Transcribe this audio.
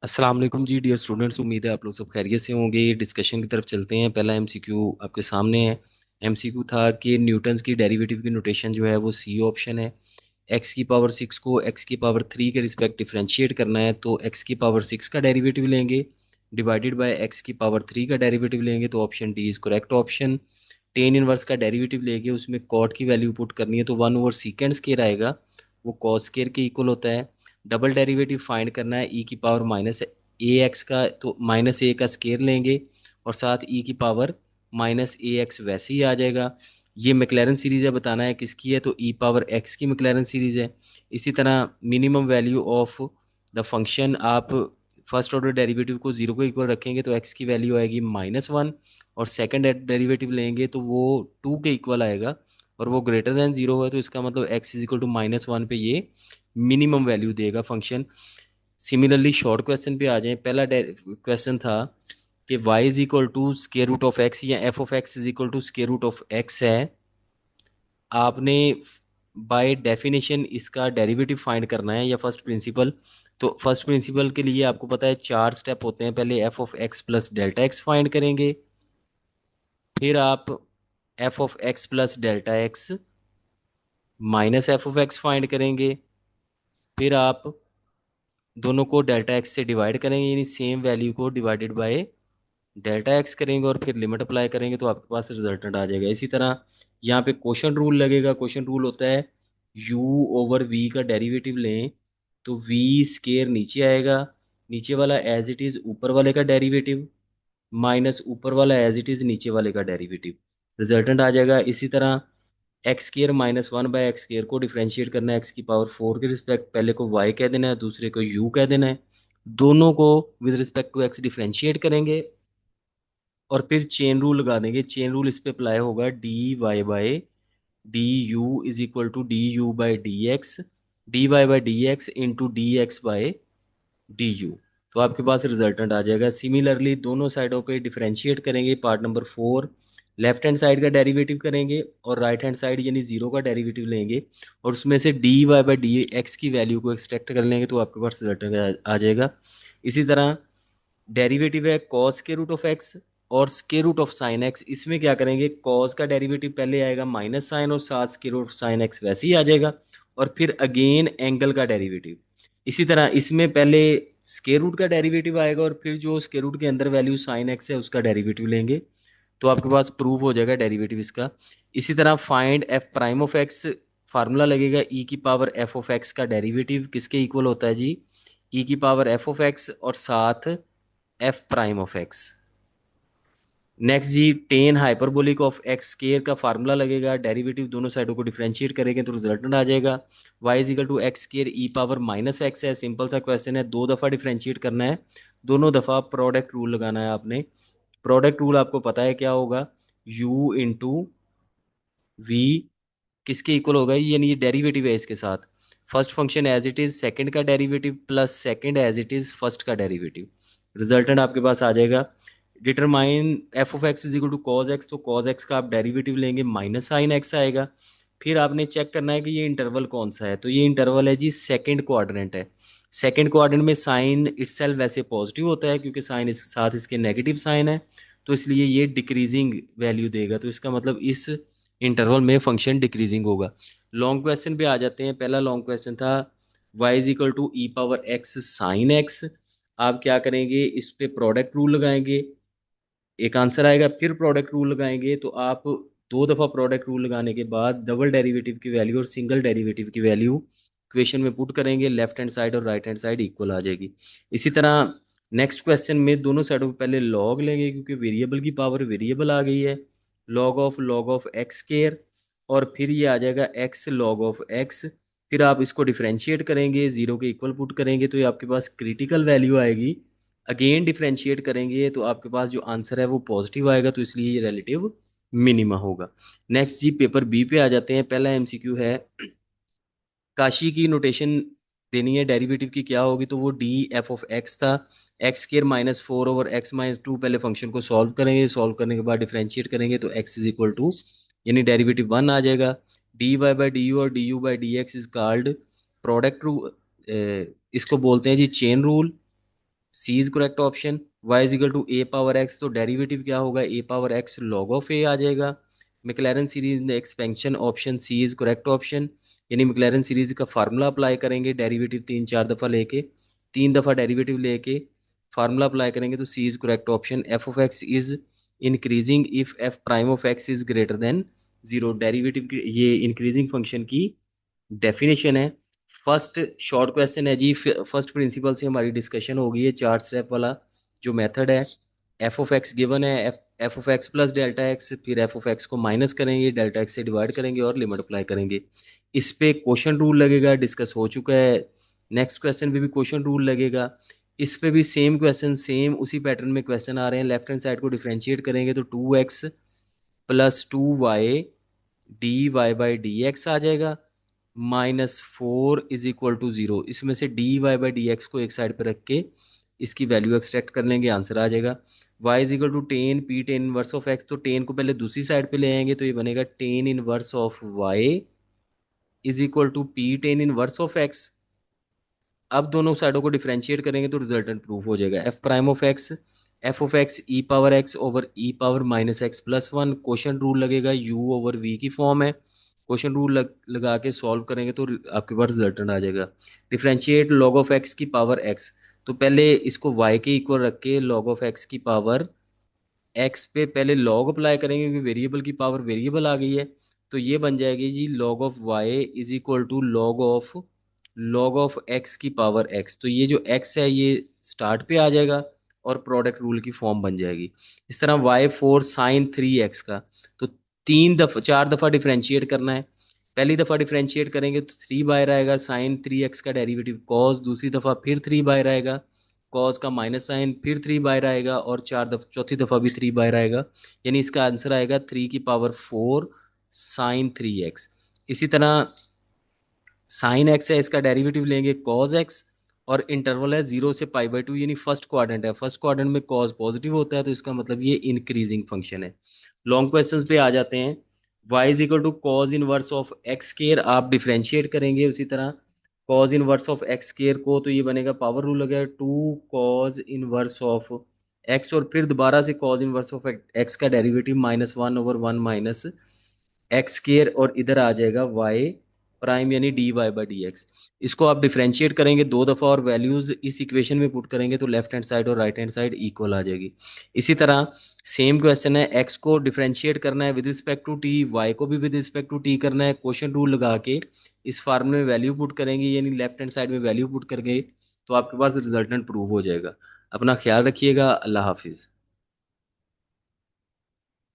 अस्सलाम वालेकुम जी dear students. उम्मीद है आप लोग सब खैरियत से होंगे। डिस्कशन की तरफ चलते हैं। पहला एमसीक्यू आपके सामने है। एमसीक्यू था कि न्यूटन्स की डेरिवेटिव की नोटेशन जो है वो सी ऑप्शन है। एक्स की पावर सिक्स को एक्स की पावर थ्री के रिस्पेक्ट डिफरेंशिएट करना है तो एक्स की पावर सिक्स का डेरिवेटिव लेंगे डिवाइडेड बाय एक्स की पावर थ्री का डेरिवेटिव लेंगे तो option D is correct option. Tan inverse का डेरिवेटिव लेके उसमें कॉट की वैल्यू पुट करनी है तो वन ओवर सीकेंड स्केयर आएगा, वो कॉस स्केयर के इक्वल होता है। डबल डेरिवेटिव फाइंड करना है ई की पावर माइनस ए एक्स का, तो माइनस ए का स्केयर लेंगे और साथ ई की पावर माइनस ए एक्स वैसे ही आ जाएगा। ये मैक्लैरन सीरीज़ है, बताना है किसकी है, तो ई पावर एक्स की मैक्लैरन सीरीज़ है। इसी तरह minimum value of the function, आप फर्स्ट ऑर्डर डेरिवेटिव को जीरो को इक्वल रखेंगे तो एक्स की वैल्यू आएगी -1 और सेकंड डेरिवेटिव लेंगे तो वो टू के इक्वल आएगा और वो ग्रेटर देन जीरो है तो इसका मतलब एक्स इज इक्वल टू -1 पे ये मिनिमम वैल्यू देगा फंक्शन। सिमिलरली शॉर्ट क्वेश्चन पे आ जाएं। पहला क्वेश्चन था कि y is equal to square root of x या f of x is equal to square root of x है। आपने बाय डेफिनेशन इसका डेरिवेटिव फाइंड करना है या फर्स्ट प्रिंसिपल। तो फर्स्ट प्रिंसिपल के लिए आपको पता है चार स्टेप होते हैं। पहले F of x plus delta x find करेंगे, फिर आप F of x plus delta x minus F of x find करेंगे, फिर आप दोनों को डेल्टा एक्स से डिवाइड करेंगे यानी सेम वैल्यू को डिवाइडेड बाय डेल्टा एक्स करेंगे और फिर लिमिट अप्लाई करेंगे तो आपके पास रिजल्टेंट आ जाएगा। इसी तरह यहाँ पे क्वेश्चन रूल लगेगा। क्वेश्चन रूल होता है u ओवर v का डेरिवेटिव लें तो v स्केयर नीचे आएगा, नीचे वाला एज इट इज ऊपर वाले का डेरिवेटिव माइनस ऊपर वाला एज इट इज नीचे वाले का डेरिवेटिव, रिजल्टेंट आ जाएगा। इसी तरह x square -1 by x square को डिफ्रेंशिएट करना है एक्स की पावर फोर के रिस्पेक्ट, पहले को y कह देना है दूसरे को u कह देना है। दोनों को with respect to x differentiate करेंगे और फिर चेन रूल लगा देंगे। चेन रूल इस पे अप्लाई होगा d y by d u is equal to d u by d y by d x into d x by d u. तो आपके पास रिजल्टेंट आ जाएगा। सिमिलरली दोनों साइडों पे डिफरेंशिएट करेंगे। Part number four, left hand side का derivative करेंगे और राइट हैंड साइड यानी जीरो का डेरिवेटिव लेंगे और उसमें से d y by d x की वैल्यू को एक्सट्रैक्ट कर लेंगे तो आपके पास रिजल्टेंट आ जाएगा। इसी तरह डेरिवेटिव है कॉस के रूट ऑफ एक्स और square root of sine x. इसमें क्या करेंगे, कॉस का डेरिवेटिव पहले आएगा माइनस साइन और साथ square root of sine x वैसे ही आ जाएगा और फिर अगेन एंगल का डेरिवेटिव। इसी तरह इसमें पहले स्केयर रूट का डेरिवेटिव आएगा और फिर जो स्केयर रूट के अंदर वैल्यू साइन एक्स है उसका डेरिवेटिव लेंगे तो आपके पास प्रूव हो जाएगा डेरिवेटिव इसका। इसी तरह find F prime of x, formula लगेगा ई की पावर एफ ऑफ एक्स का डेरिवेटिव किसके इक्वल होता है जी, ई की पावर एफ ऑफ एक्स और साथ F prime of x. Next जी tan hyperbolic of x square का फार्मूला लगेगा, डेरिवेटिव दोनों साइडों को डिफरेंशिएट करेंगे तो रिजल्टेंट आ जाएगा y is equal to x square e power minus x है। सिंपल सा क्वेश्चन है, दो दफ़ा डिफरेंशिएट करना है, दोनों दफ़ा प्रोडक्ट रूल लगाना है आपने। प्रोडक्ट रूल आपको पता है क्या होगा, u इंटू वी किसके इक्वल होगा, यानी ये डेरिवेटिव है इसके साथ first function as it is second का derivative plus second as it is first का डेरिवेटिव, रिजल्टेंट आपके पास आ जाएगा। Determine f of x is equal to cos x, तो कॉज एक्स का आप डेरिवेटिव लेंगे माइनस साइन एक्स आएगा। फिर आपने चेक करना है कि ये इंटरवल कौन सा है, तो ये इंटरवल है जी सेकंड क्वाड्रेंट है। सेकंड क्वाड्रेंट में साइन इटसेल्फ वैसे पॉजिटिव होता है क्योंकि साइन इस साथ इसके नेगेटिव साइन है तो इसलिए ये डिक्रीजिंग वैल्यू देगा, तो इसका मतलब इस इंटरवल में फंक्शन डिक्रीजिंग होगा। लॉन्ग क्वेश्चन पे आ जाते हैं। पहला लॉन्ग क्वेश्चन था y is equal to e power x sine x. आप क्या करेंगे, इस पे प्रोडक्ट रूल लगाएंगे, एक आंसर आएगा, फिर प्रोडक्ट रूल लगाएंगे तो आप दो दफ़ा प्रोडक्ट रूल लगाने के बाद डबल डेरिवेटिव की वैल्यू और सिंगल डेरिवेटिव की वैल्यू इक्वेशन में पुट करेंगे, लेफ्ट हैंड साइड और राइट हैंड साइड इक्वल आ जाएगी। इसी तरह नेक्स्ट क्वेश्चन में दोनों साइडों पे पहले लॉग लेंगे क्योंकि वेरिएबल की पावर वेरिएबल आ गई है, लॉग ऑफ एक्स स्केयर और फिर ये आ जाएगा एक्स लॉग ऑफ एक्स। फिर आप इसको डिफरेंशिएट करेंगे, जीरो के इक्वल पुट करेंगे तो ये आपके पास क्रिटिकल वैल्यू आएगी। अगेन डिफरेंशिएट करेंगे तो आपके पास जो आंसर है वो पॉजिटिव आएगा तो इसलिए ये रिलेटिव मिनिमा होगा। नेक्स्ट जी पेपर बी पे आ जाते हैं। पहला एमसीक्यू है काशी की नोटेशन देनी है डेरिवेटिव की क्या होगी, तो वो डी एफ ऑफ एक्स था, एक्स स्केयर -4 ओवर एक्स -2। पहले फंक्शन को सॉल्व करेंगे, सॉल्व करने के बाद डिफरेंशिएट करेंगे तो एक्स इज इक्वल टू यानी डेरिवेटिव 1 आ जाएगा। D y by d u और d u by d x is called product rule, इसको बोलते हैं जी chain rule. C is correct option. Y is equal to a power x, तो derivative क्या होगा, a power x log of a आ जाएगा। Maclaurin series expansion, option C is correct option. यानी मैक्लैरन सीरीज का फार्मूला अप्लाई करेंगे, derivative 3-4 दफ़ा लेके, 3 दफ़ा डेरिवेटिव लेके फार्मूला अप्लाई करेंगे, तो C is correct option. F of x is increasing if f prime of x is greater than zero, derivative की ये इंक्रीजिंग फंक्शन की डेफिनेशन है। फर्स्ट शॉर्ट क्वेश्चन है जी, फर्स्ट प्रिंसिपल से हमारी डिस्कशन हो गई है, 4 स्टेप वाला जो मेथड है। एफ ऑफ एक्स गिवन है, F of x plus delta x, फिर एफ ऑफ एक्स को माइनस करेंगे, डेल्टा एक्स से डिवाइड करेंगे और लिमिट अप्लाई करेंगे। इस पे क्वेश्चन रूल लगेगा, डिस्कस हो चुका है। नेक्स्ट क्वेश्चन पे भी क्वेश्चन रूल लगेगा। इस पे भी सेम क्वेश्चन, सेम उसी पैटर्न में क्वेश्चन आ रहे हैं। लेफ्ट हैंड साइड को डिफ्रेंशिएट करेंगे तो 2x plus 2y d y by d x आ जाएगा, -4 इज इक्वल टू जीरो। इसमें से d y by d x को एक साइड पर रख के इसकी वैल्यू एक्सट्रैक्ट कर लेंगे, आंसर आ जाएगा। Y is equal to tan p tan inverse of x, तो टेन को पहले दूसरी साइड पे ले आएंगे तो ये बनेगा tan inverse of y is equal to p tan inverse of x. अब दोनों साइडों को डिफरेंशिएट करेंगे तो रिजल्टेंट प्रूफ हो जाएगा। F of x E power x over E power minus x plus one. Question rule लगेगा, यू ओवर वी की फॉर्म है। क्वेश्चन रूल लगा के सॉल्व करेंगे तो आपके पास रिजल्टेंट आ जाएगा। डिफरेंशिएट लॉग ऑफ एक्स की पावर एक्स, तो पहले इसको वाई के इक्वल रख के लॉग ऑफ एक्स की पावर एक्स पे पहले लॉग अप्लाई करेंगे क्योंकि वेरिएबल की पावर वेरिएबल आ गई है। तो ये बन जाएगी जी log of y is equal to log of x की पावर एक्स। तो ये जो एक्स है ये स्टार्ट पे आ जाएगा और प्रोडक्ट रूल की फॉर्म बन जाएगी। इस तरह वाई फोर साइन 3x का, तो 4 दफ़ा डिफ्रेंशिएट करना है। पहली दफ़ा डिफ्रेंशिएट करेंगे तो 3 बाय आएगा, साइन 3x का डेरिवेटिव कॉस, दूसरी दफ़ा फिर 3 बाय आएगा, कॉस का माइनस साइन, फिर 3 बाय आएगा और चौथी दफ़ा भी 3 बाय आएगा। यानी इसका आंसर आएगा 3 की पावर 4 साइन 3x। इसी तरह साइन एक्स है, इसका डेरिवेटिव लेंगे कॉज एक्स, और इंटरवल है 0 से π/2, यानी फर्स्ट क्वाड्रेंट है। फर्स्ट क्वाड्रेंट में कॉज पॉजिटिव होता है तो इसका मतलब ये इंक्रीजिंग फंक्शन है। लॉन्ग क्वेश्चंस पे आ जाते हैं। y is equal to cos inverse of x square, आप डिफ्रेंशिएट करेंगे उसी तरह cos inverse of x square को, तो ये बनेगा पावर रूल लगेगा 2 कॉज इनवर्स ऑफ एक्स, और फिर दोबारा से कॉज इनवर्स ऑफ एक्स का डेरिवेटिव -1/1 माइनस एक्स स्केयर, और इधर आ जाएगा वाई प्राइम यानी d y by d x. इसको आप डिफ्रेंशिएट करेंगे 2 दफ़ा और वैल्यूज इस इक्वेशन में पुट करेंगे तो लेफ्ट हैंड साइड और राइट हैंड साइड इक्वल आ जाएगी। इसी तरह सेम क्वेश्चन है, एक्स को डिफ्रेंशिएट करना है with respect to T, y को भी विद रिस्पेक्ट टू टी करना है। क्वेश्चन रूल लगा के इस फार्मूले में वैल्यू पुट करेंगे, यानी लेफ्ट हैंड साइड में वैल्यू पुट करके तो आपके पास रिजल्टेंट प्रूव हो जाएगा। अपना ख्याल रखिएगा, अल्लाह हाफिज़।